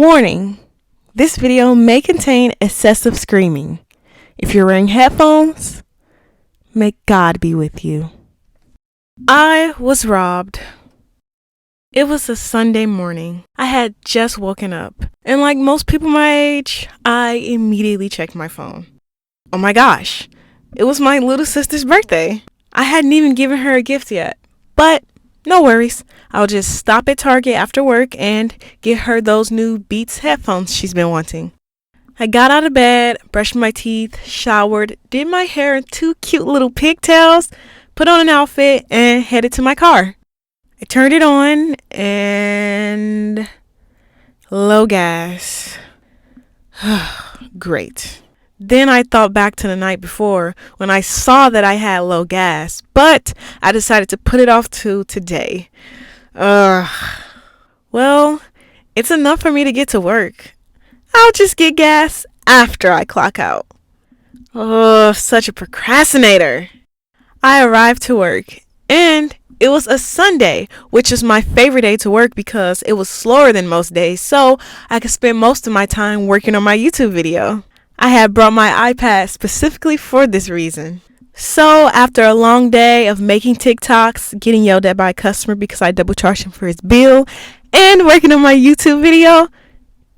Warning: this video may contain excessive screaming. If you're wearing headphones, may God be with you. I was robbed. It was a Sunday morning. I had just woken up, and like most people my age, I immediately checked my phone. Oh my gosh, it was my little sister's birthday. I hadn't even given her a gift yet, but no worries. I'll just stop at Target after work and get her those new Beats headphones she's been wanting. I got out of bed, brushed my teeth, showered, did my hair in two cute little pigtails, put on an outfit, and headed to my car. I turned it on and low gas. Great. Then I thought back to the night before when I saw that I had low gas, but I decided to put it off to today. Well, it's enough for me to get to work. I'll just get gas after I clock out. Oh, such a procrastinator. I arrived to work, and it was a Sunday, which is my favorite day to work because it was slower than most days, so I could spend most of my time working on my YouTube video. I had brought my iPad specifically for this reason. So after a long day of making TikToks, getting yelled at by a customer because I double charged him for his bill, and working on my YouTube video,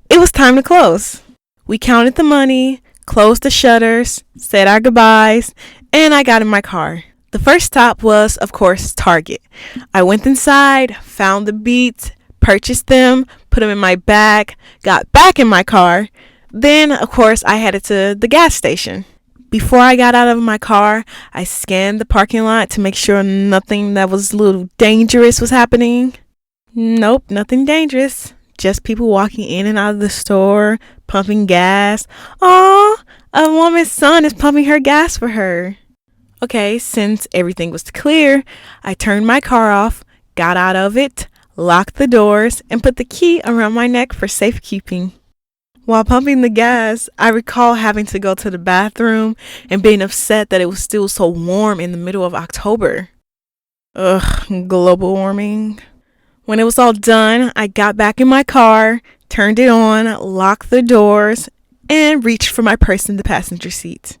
it was time to close. We counted the money, closed the shutters, said our goodbyes, and I got in my car. The first stop was, of course, Target. I went inside, found the Beats, purchased them, put them in my bag, got back in my car. Then, of course, I headed to the gas station. Before I got out of my car, I scanned the parking lot to make sure nothing that was a little dangerous was happening. Nope, nothing dangerous. Just people walking in and out of the store, pumping gas. Aw, a woman's son is pumping her gas for her. Okay, since everything was clear, I turned my car off, got out of it, locked the doors, and put the key around my neck for safekeeping. While pumping the gas, I recall having to go to the bathroom and being upset that it was still so warm in the middle of October. Ugh, global warming. When it was all done, I got back in my car, turned it on, locked the doors, and reached for my purse in the passenger seat.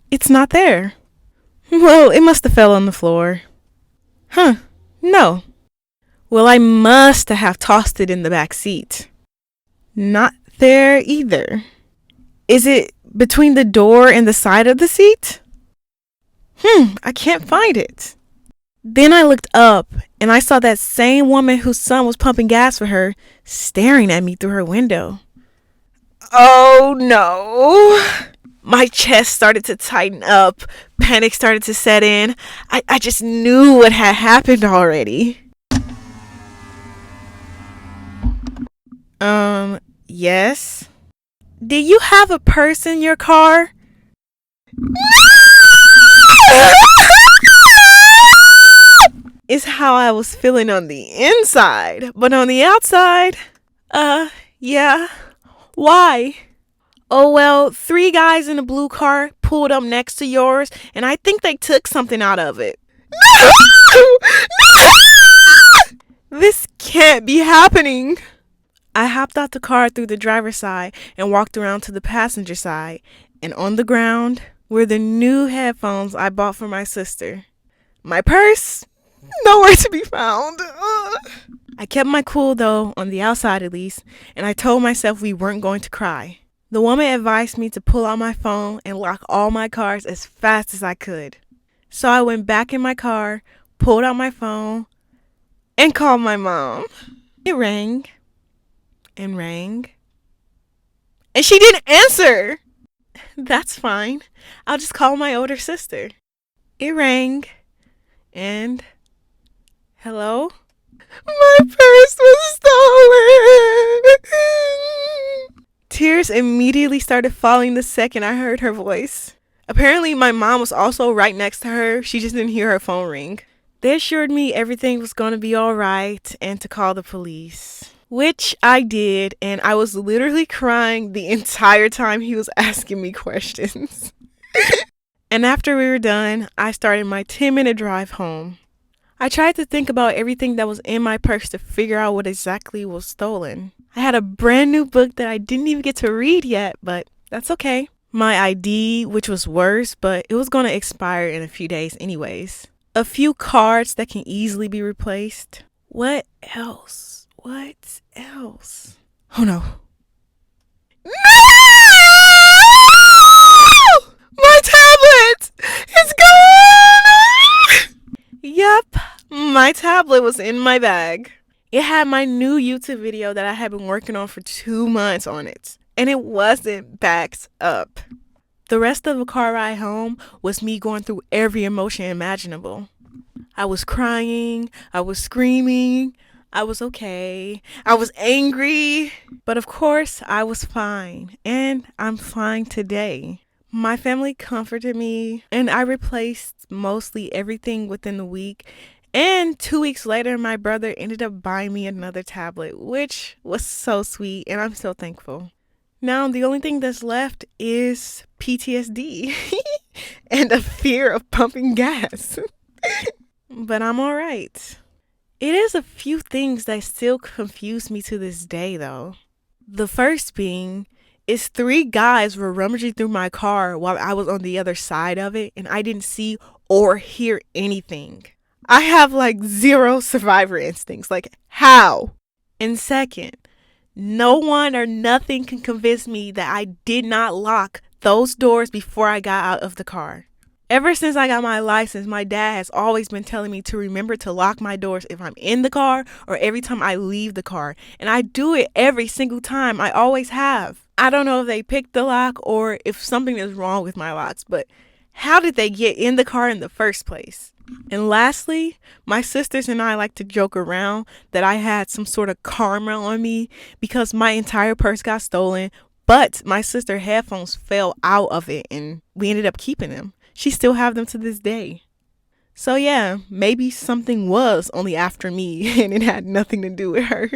It's not there. Well, it must have fell on the floor. No. Well, I must have tossed it in the back seat. Not there either. Is it between the door and the side of the seat? I can't find it. Then I looked up and I saw that same woman whose son was pumping gas for her staring at me through her window. Oh no. My chest started to tighten up. Panic started to set in. I just knew what had happened already. Yes? Did you have a purse in your car? Is how I was feeling on the inside, but on the outside, yeah. Why? Oh well, 3 guys in a blue car pulled up next to yours, and I think they took something out of it. This can't be happening. I hopped out the car through the driver's side and walked around to the passenger side, and on the ground were the new headphones I bought for my sister. My purse? Nowhere to be found. I kept my cool though, on the outside at least, and I told myself we weren't going to cry. The woman advised me to pull out my phone and lock all my cars as fast as I could. So I went back in my car, pulled out my phone, and called my mom. It rang. And rang. And she didn't answer. That's fine. I'll just call my older sister. It rang. And hello? My purse was stolen. Tears immediately started falling the second I heard her voice. Apparently my mom was also right next to her. She just didn't hear her phone ring. They assured me everything was going to be all right and to call the police. Which I did, and I was literally crying the entire time he was asking me questions. And after we were done, I started my 10-minute drive home. I tried to think about everything that was in my purse to figure out what exactly was stolen. I had a brand new book that I didn't even get to read yet, but that's okay. My ID, which was worse, but it was going to expire in a few days anyways. A few cards that can easily be replaced. What else? What else? Oh no. No! My tablet! It's gone! Yep, my tablet was in my bag. It had my new YouTube video that I had been working on for 2 months on it, and it wasn't backed up. The rest of the car ride home was me going through every emotion imaginable. I was crying, I was screaming, I was okay, I was angry, but of course I was fine, and I'm fine today. My family comforted me, and I replaced mostly everything within the week. And 2 weeks later, my brother ended up buying me another tablet, which was so sweet, and I'm so thankful. Now, the only thing that's left is PTSD and a fear of pumping gas. But I'm all right. It is a few things that still confuse me to this day, though. The first being is 3 guys were rummaging through my car while I was on the other side of it, and I didn't see or hear anything. I have like 0 survivor instincts. Like, how? And second, no one or nothing can convince me that I did not lock those doors before I got out of the car. Ever since I got my license, my dad has always been telling me to remember to lock my doors if I'm in the car or every time I leave the car. And I do it every single time. I always have. I don't know if they picked the lock or if something is wrong with my locks, but how did they get in the car in the first place? And lastly, my sisters and I like to joke around that I had some sort of karma on me because my entire purse got stolen, but my sister's headphones fell out of it and we ended up keeping them. She still have them to this day. So yeah, maybe something was only after me and it had nothing to do with her.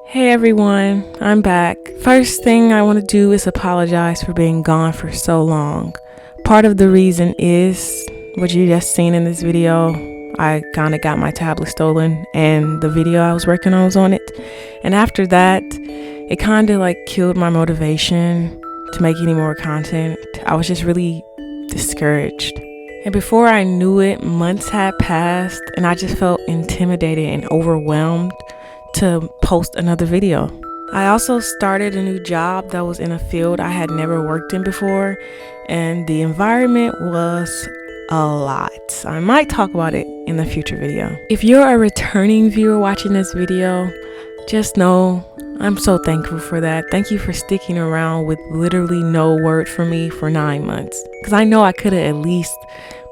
Hey everyone, I'm back. First thing I want to do is apologize for being gone for so long. Part of the reason is what you just seen in this video. I kind of got my tablet stolen and the video I was working on was on it. And after that, it kind of like killed my motivation to make any more content. I was just really discouraged. And before I knew it, months had passed and I just felt intimidated and overwhelmed to post another video. I also started a new job that was in a field I had never worked in before, and the environment was a lot. I might talk about it in the future video. If you're a returning viewer watching this video, just know I'm so thankful for that. Thank you for sticking around with literally no word from me for 9 months, because I know I could have at least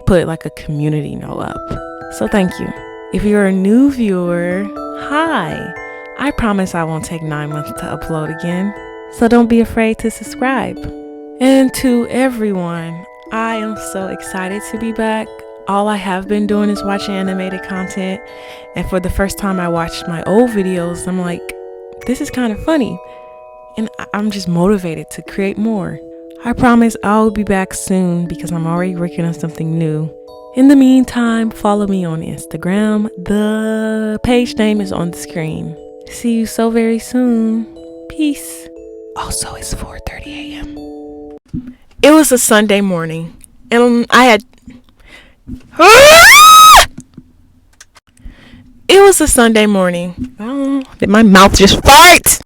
put like a community note up. So thank you. If you're a new viewer, hi. I promise I won't take 9 months to upload again, so don't be afraid to subscribe. And to everyone, I am so excited to be back. All I have been doing is watching animated content, and for the first time I watched my old videos, I'm like, this is kind of funny, and I'm just motivated to create more. I promise I'll be back soon because I'm already working on something new. In the meantime, follow me on Instagram. The page name is on the screen. See you so very soon. Peace. Also, it's 4:30 a.m. It was a Sunday morning, and I had... It was a Sunday morning. Oh, did my mouth just fart?